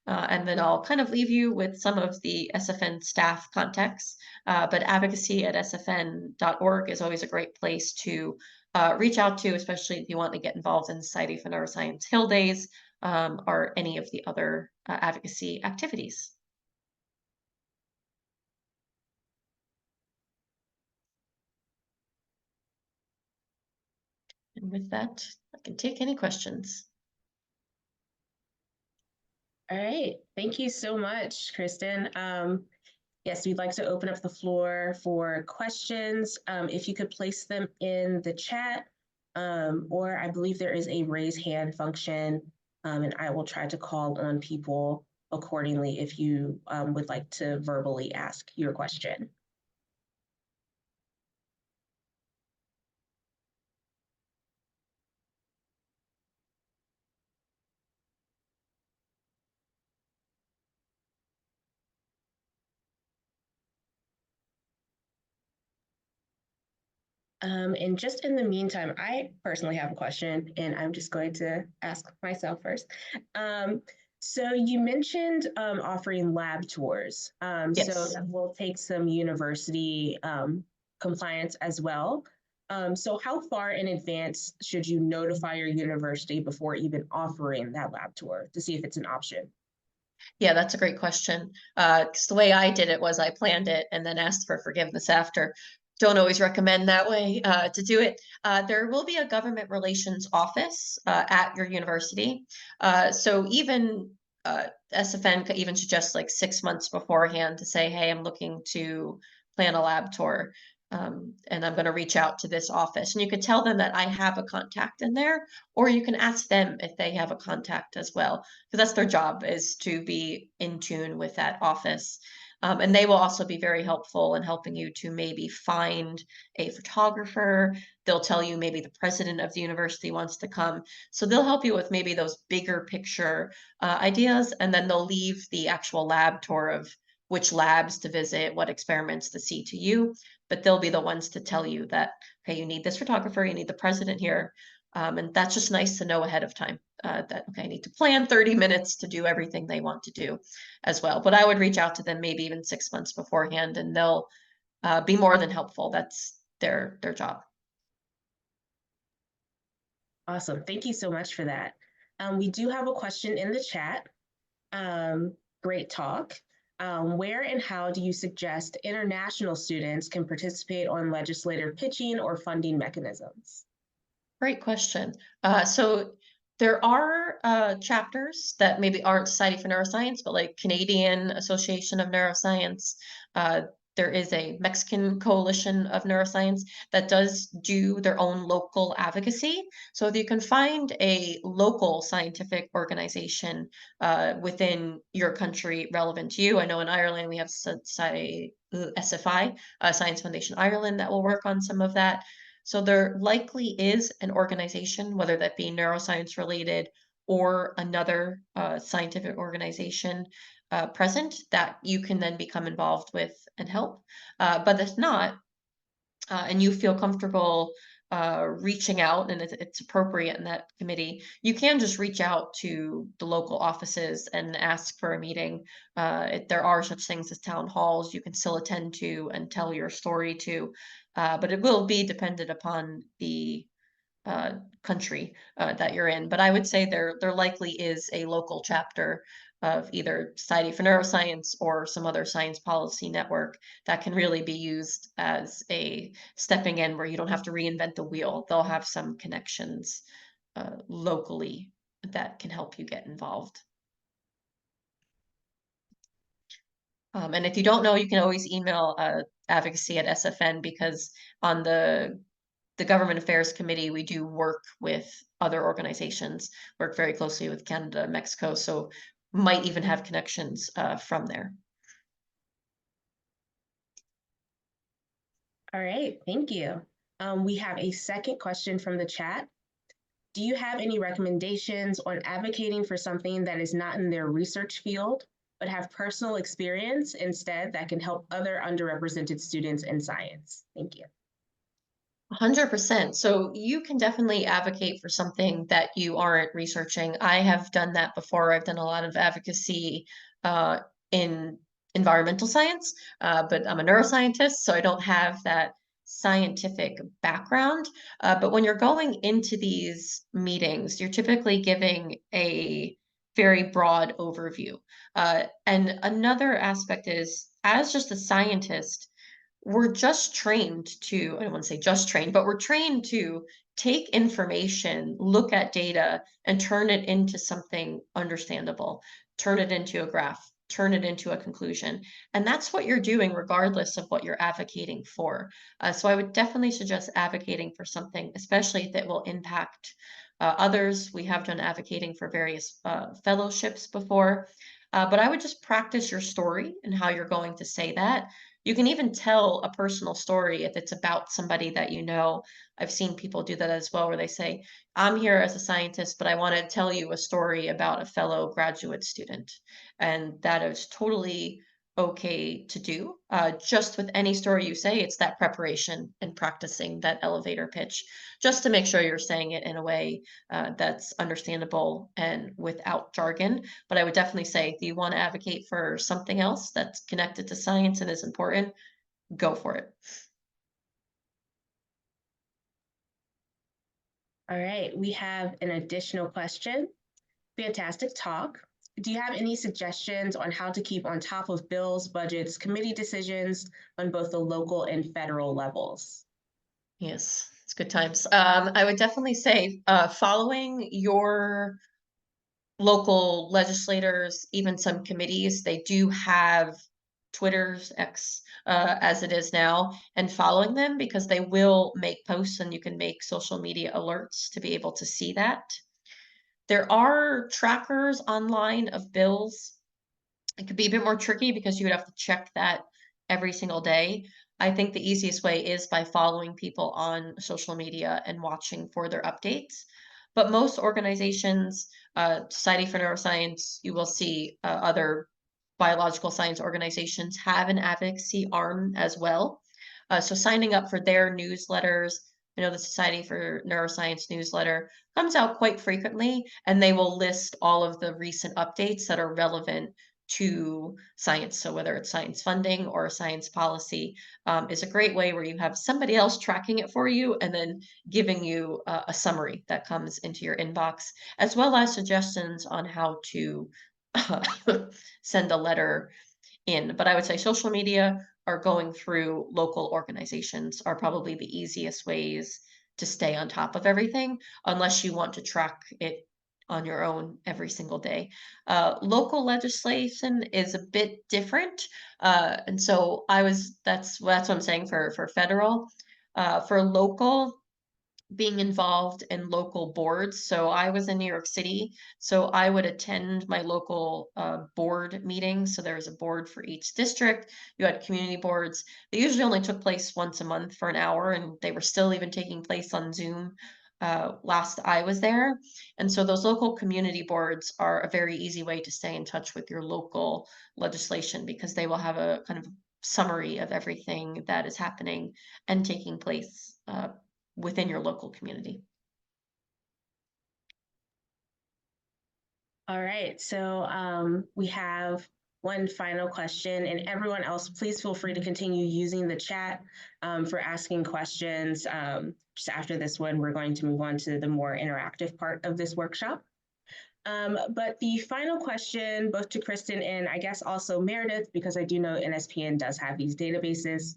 And then I'll kind of leave you with some of the SFN staff contacts. But advocacy at sfn.org is always a great place to reach out to, especially if you want to get involved in Society for Neuroscience Hill Days or any of the other advocacy activities. And with that, I can take any questions. All right. Thank you so much, Kristin. Yes, we'd like to open up the floor for questions. If you could place them in the chat, or I believe there is a raise hand function, and I will try to call on people accordingly if you would like to verbally ask your question. And just in the meantime, I personally have a question, and I'm just going to ask myself first. So you mentioned offering lab tours. So Yes. that will take some university compliance as well. So how far in advance should you notify your university before even offering that lab tour to see if it's an option? Yeah, that's a great question. 'Cause the way I did it was I planned it and then asked for forgiveness after. Don't always recommend that way to do it. There will be a government relations office at your university. So even SFN could even suggest like 6 months beforehand to say, hey, I'm looking to plan a lab tour. And I'm going to reach out to this office. And you could tell them that I have a contact in there, or you can ask them if they have a contact as well, because that's their job, is to be in tune with that office. And they will also be very helpful in helping you to maybe find a photographer. They'll tell you maybe the president of the university wants to come. So they'll help you with maybe those bigger picture ideas, and then they'll leave the actual lab tour of which labs to visit, what experiments to see to you. But they'll be the ones to tell you that, okay, you need this photographer, you need the president here. And that's just nice to know ahead of time that, okay, I need to plan 30 minutes to do everything they want to do as well. But I would reach out to them maybe even 6 months beforehand, and they'll be more than helpful. That's their job. Awesome. Thank you so much for that. We do have a question in the chat. Great talk. Where and how do you suggest international students can participate on legislative pitching or funding mechanisms? Great question. So there are chapters that maybe aren't Society for Neuroscience, but like Canadian Association of Neuroscience. There is a Mexican Coalition of Neuroscience that does do their own local advocacy. So if you can find a local scientific organization within your country relevant to you, I know in Ireland we have SFI, Science Foundation Ireland, that will work on some of that. So there likely is an organization, whether that be neuroscience related or another scientific organization present that you can then become involved with and help. But if not, and you feel comfortable reaching out and it's appropriate in that committee, you can just reach out to the local offices and ask for a meeting. There are such things as town halls you can still attend to and tell your story to, but it will be dependent upon the country that you're in. But I would say there likely is a local chapter of either Society for Neuroscience or some other science policy network that can really be used as a stepping in where you don't have to reinvent the wheel. They'll have some connections locally that can help you get involved. And if you don't know, you can always email advocacy at SFN, because on the Government Affairs Committee, we do work with other organizations, work very closely with Canada, Mexico, so might even have connections from there. All right, thank you. We have a second question from the chat. Do you have any recommendations on advocating for something that is not in their research field, but have personal experience instead that can help other underrepresented students in science? Thank you. 100%. So you can definitely advocate for something that you aren't researching. I have done that before. I've done a lot of advocacy in environmental science, but I'm a neuroscientist, so I don't have that scientific background. But when you're going into these meetings, you're typically giving a very broad overview. And another aspect is, as just a scientist, we're just trained to, I don't want to say just trained, but we're trained to take information, look at data, and turn it into something understandable, turn it into a graph, turn it into a conclusion. And that's what you're doing regardless of what you're advocating for. So I would definitely suggest advocating for something, especially if it will impact others. We have done advocating for various fellowships before. But I would just practice your story and how you're going to say that. You can even tell a personal story if it's about somebody that you know. I've seen people do that as well, where they say, I'm here as a scientist, but I want to tell you a story about a fellow graduate student. And that is totally okay to do. Just with any story you say, it's that preparation and practicing that elevator pitch, just to make sure you're saying it in a way that's understandable and without jargon. But I would definitely say, if you want to advocate for something else that's connected to science and is important, go for it. All right, we have an additional question. Fantastic talk. Do you have any suggestions on how to keep on top of bills, budgets, committee decisions on both the local and federal levels? Yes, it's good times. I would definitely say following your local legislators, even some committees, they do have Twitter's X as it is now, and following them, because they will make posts and you can make social media alerts to be able to see that. There are trackers online of bills. It could be a bit more tricky because you would have to check that every single day. I think the easiest way is by following people on social media and watching for their updates. But most organizations, Society for Neuroscience, you will see other biological science organizations have an advocacy arm as well. So signing up for their newsletters, I know the Society for Neuroscience newsletter comes out quite frequently, and they will list all of the recent updates that are relevant to science. So whether it's science funding or science policy, is a great way where you have somebody else tracking it for you and then giving you a summary that comes into your inbox, as well as suggestions on how to send a letter in. But I would say social media or going through local organizations are probably the easiest ways to stay on top of everything, unless you want to track it on your own every single day. Local legislation is a bit different. And so that's what I'm saying for federal. For local, being involved in local boards. So I was in New York City, so I would attend my local board meetings. So there was a board for each district. You had community boards. They usually only took place once a month for an hour, and they were still even taking place on Zoom last I was there. And so those local community boards are a very easy way to stay in touch with your local legislation because they will have a kind of summary of everything that is happening and taking place within your local community. All right, so we have one final question, and everyone else, please feel free to continue using the chat for asking questions. Just after this one, we're going to move on to the more interactive part of this workshop. But the final question, both to Kristin and I guess also Meredith, because I do know NSPN does have these databases.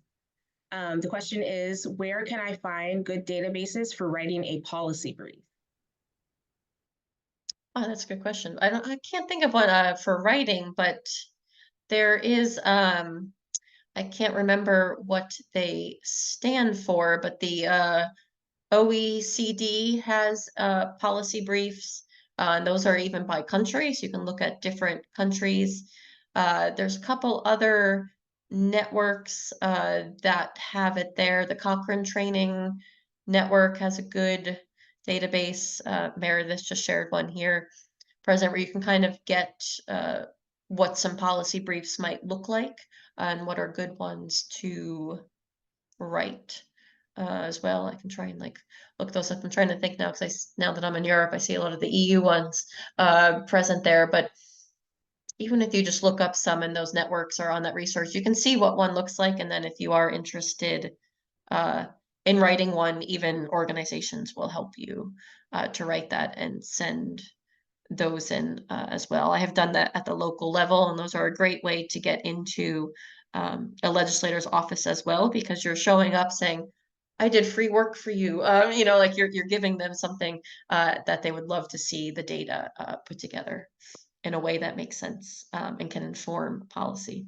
The question is, where can I find good databases for writing a policy brief? Oh, that's a good question. I can't think of one for writing, but there is I can't remember what they stand for, but the OECD has policy briefs, and those are even by country, so you can look at different countries. There's a couple other networks that have it there. The Cochrane Training Network has a good database. Meredith just shared one here, present, where you can kind of get what some policy briefs might look like and what are good ones to write as well. I can try and like look those up. I'm trying to think now because now that I'm in Europe, I see a lot of the EU ones present there. But even if you just look up some and those networks are on that research, you can see what one looks like. And then if you are interested uh, in writing one, even organizations will help you to write that and send those in as well. I have done that at the local level, and those are a great way to get into a legislator's office as well, because you're showing up saying, I did free work for you. You know, like you're giving them something that they would love to see the data put together in a way that makes sense and can inform policy.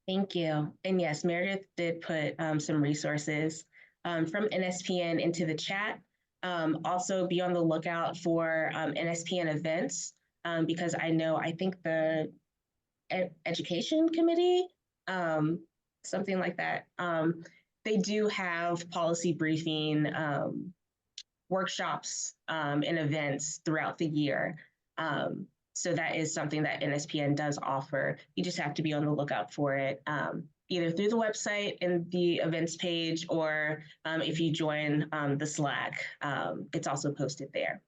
Thank you. And yes, Meredith did put some resources from NSPN into the chat. Also, be on the lookout for NSPN events because I think the Education Committee, something like that, they do have policy briefing workshops and events throughout the year. So that is something that NSPN does offer. You just have to be on the lookout for it, either through the website and the events page, or if you join the Slack, it's also posted there.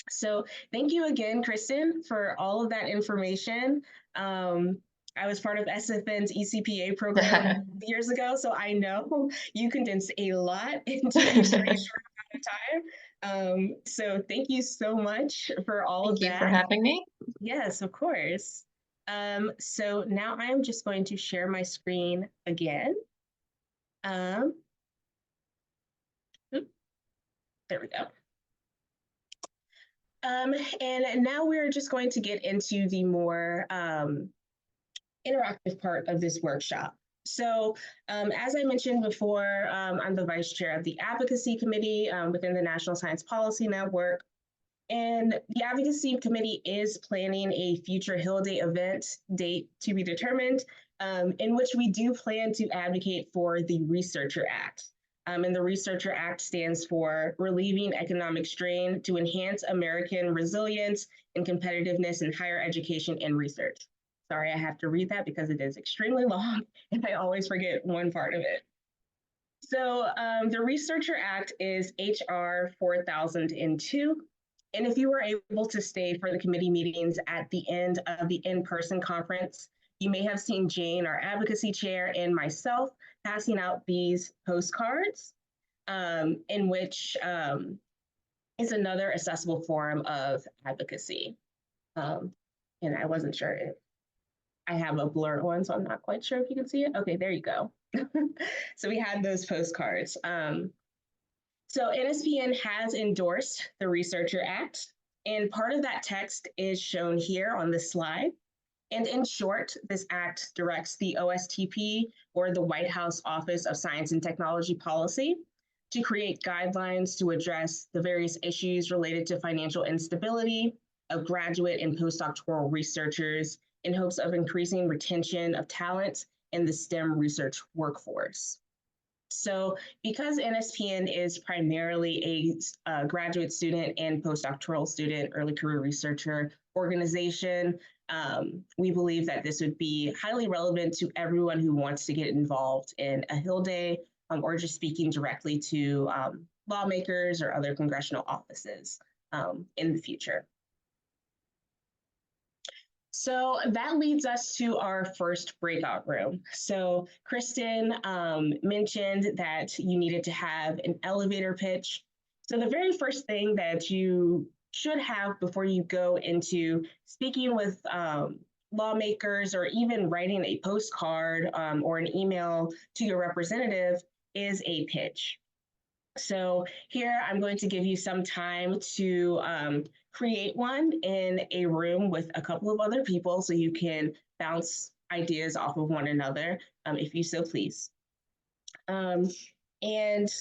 So thank you again, Kristin, for all of that information. I was part of SFN's eCPA program years ago, so I know you condensed a lot into a very short amount of time. So thank you so much for all of that. Thank you for having me. Yes, of course. So now I am just going to share my screen again. There we go. And now we're just going to get into the more interactive part of this workshop. So as I mentioned before, I'm the vice chair of the Advocacy Committee within the National Science Policy Network. And the Advocacy Committee is planning a future Hill Day event, date to be determined, in which we do plan to advocate for the Researcher Act. And the Researcher Act stands for Relieving Economic Strain to Enhance American Resilience and Competitiveness in Higher Education and Research. Sorry, I have to read that because it is extremely long and I always forget one part of it. So the Researcher Act is HR 4002. And if you were able to stay for the committee meetings at the end of the in-person conference, you may have seen Jane, our advocacy chair, and myself passing out these postcards, in which is another accessible form of advocacy. And I wasn't sure if I have a blurred one, so I'm not quite sure if you can see it. Okay, there you go. So we had those postcards. So NSPN has endorsed the Researcher Act, and part of that text is shown here on this slide. And in short, this act directs the OSTP, or the White House Office of Science and Technology Policy, to create guidelines to address the various issues related to financial instability of graduate and postdoctoral researchers in hopes of increasing retention of talent in the STEM research workforce. So because NSPN is primarily a graduate student and postdoctoral student early career researcher organization, we believe that this would be highly relevant to everyone who wants to get involved in a Hill Day, or just speaking directly to lawmakers or other congressional offices in the future. So that leads us to our first breakout room. So Kristin mentioned that you needed to have an elevator pitch. So the very first thing that you should have before you go into speaking with lawmakers or even writing a postcard or an email to your representative is a pitch. So here I'm going to give you some time to create one in a room with a couple of other people so you can bounce ideas off of one another, if you so please. And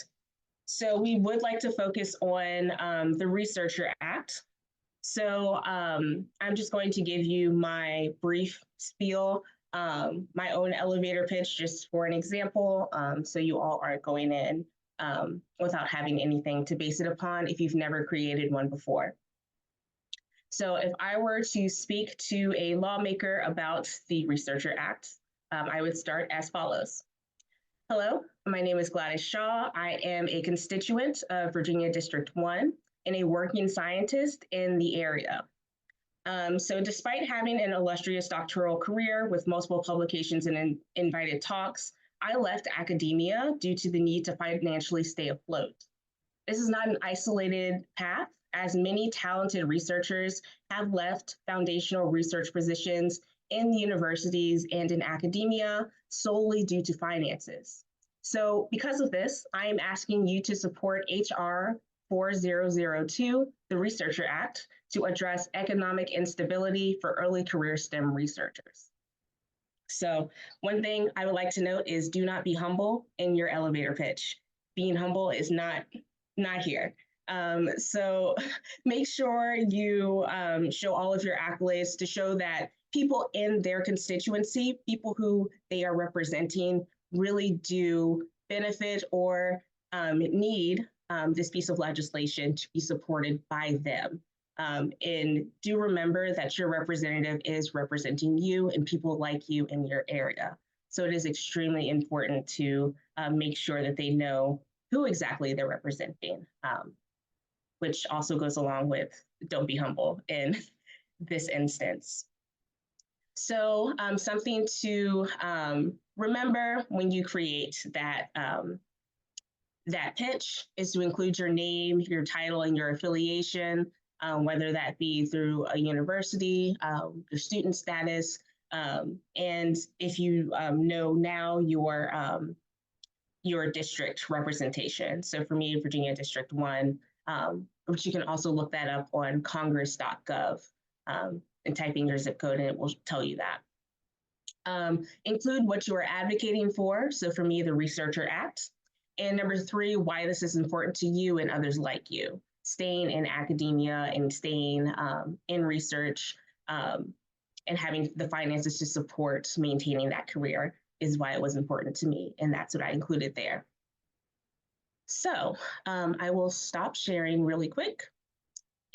so we would like to focus on the Researcher Act. So I'm just going to give you my brief spiel, my own elevator pitch, just for an example, so you all aren't going in without having anything to base it upon if you've never created one before. So if I were to speak to a lawmaker about the Researcher Act, I would start as follows. Hello, my name is Gladys Shaw. I am a constituent of Virginia District 1 and a working scientist in the area. So despite having an illustrious doctoral career with multiple publications and invited talks, I left academia due to the need to financially stay afloat. This is not an isolated path, as many talented researchers have left foundational research positions in the universities and in academia solely due to finances. So because of this, I am asking you to support HR 4002, the Researcher Act, to address economic instability for early career STEM researchers. So one thing I would like to note is do not be humble in your elevator pitch. Being humble is not here. So make sure you show all of your accolades to show that people in their constituency, people who they are representing, really do benefit or need this piece of legislation to be supported by them. And do remember that your representative is representing you and people like you in your area. So it is extremely important to make sure that they know who exactly they're representing, which also goes along with don't be humble in this instance. So something to remember when you create that that pitch is to include your name, your title, and your affiliation, whether that be through a university, your student status, and if you know now your district representation. So for me, Virginia District 1, which you can also look that up on congress.gov and type in your zip code and it will tell you that. Include what you are advocating for. So for me, the Researcher Act. And number 3, why this is important to you and others like you. Staying in academia and staying in research and having the finances to support maintaining that career is why it was important to me. And that's what I included there. So I will stop sharing really quick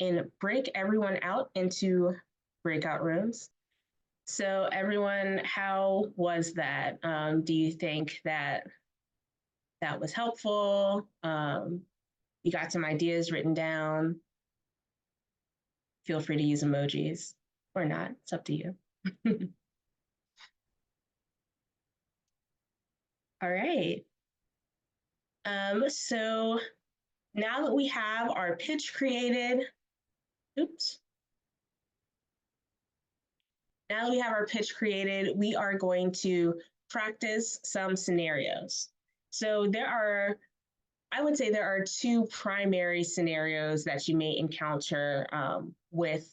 and break everyone out into breakout rooms. So everyone, how was that? Do you think that that was helpful? You got some ideas written down? Feel free to use emojis or not, it's up to you. All right. So now that we have our pitch created, now that we have our pitch created, we are going to practice some scenarios. So I would say there are 2 primary scenarios that you may encounter with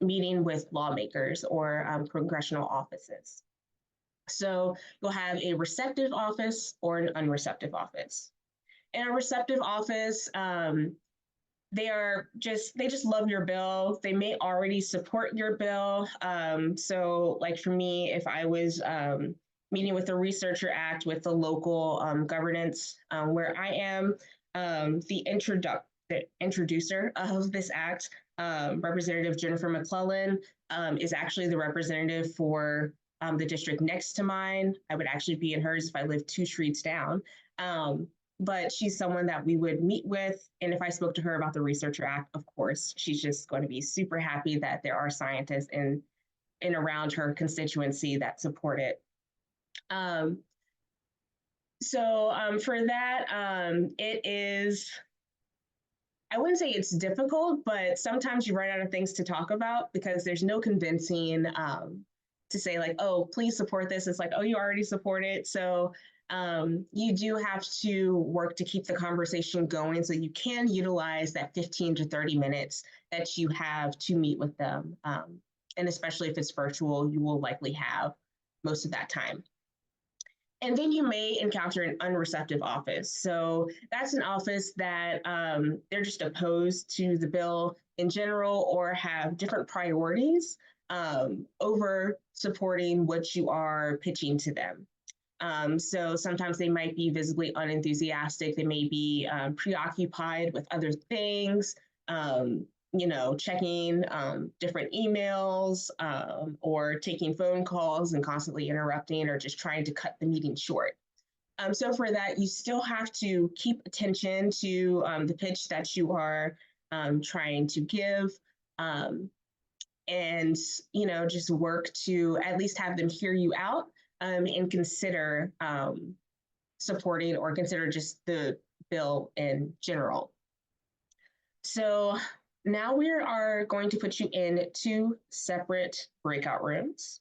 meeting with lawmakers or congressional offices. So you'll have a receptive office or an unreceptive office. In a receptive office, they just love your bill. They may already support your bill. So like for me, if I was meeting with the Researcher Act with the local governance where I am, the introducer of this act, Representative Jennifer McClellan, is actually the representative for the district next to mine. I would actually be in hers if I lived 2 streets down. But she's someone that we would meet with. And if I spoke to her about the Researcher Act, of course, she's just going to be super happy that there are scientists in around her constituency that support it. For that, it is, I wouldn't say it's difficult, but sometimes you run out of things to talk about because there's no convincing to say like, oh, please support this. It's like, oh, you already support it. So you do have to work to keep the conversation going so you can utilize that 15 to 30 minutes that you have to meet with them. And especially if it's virtual, you will likely have most of that time. And then you may encounter an unreceptive office. So that's an office that they're just opposed to the bill in general or have different priorities over supporting what you are pitching to them. So sometimes they might be visibly unenthusiastic. They may be preoccupied with other things, checking different emails or taking phone calls and constantly interrupting or just trying to cut the meeting short. So for that, you still have to keep attention to the pitch that you are trying to give. And just work to at least have them hear you out and consider supporting or consider just the bill in general. So now we are going to put you in 2 separate breakout rooms.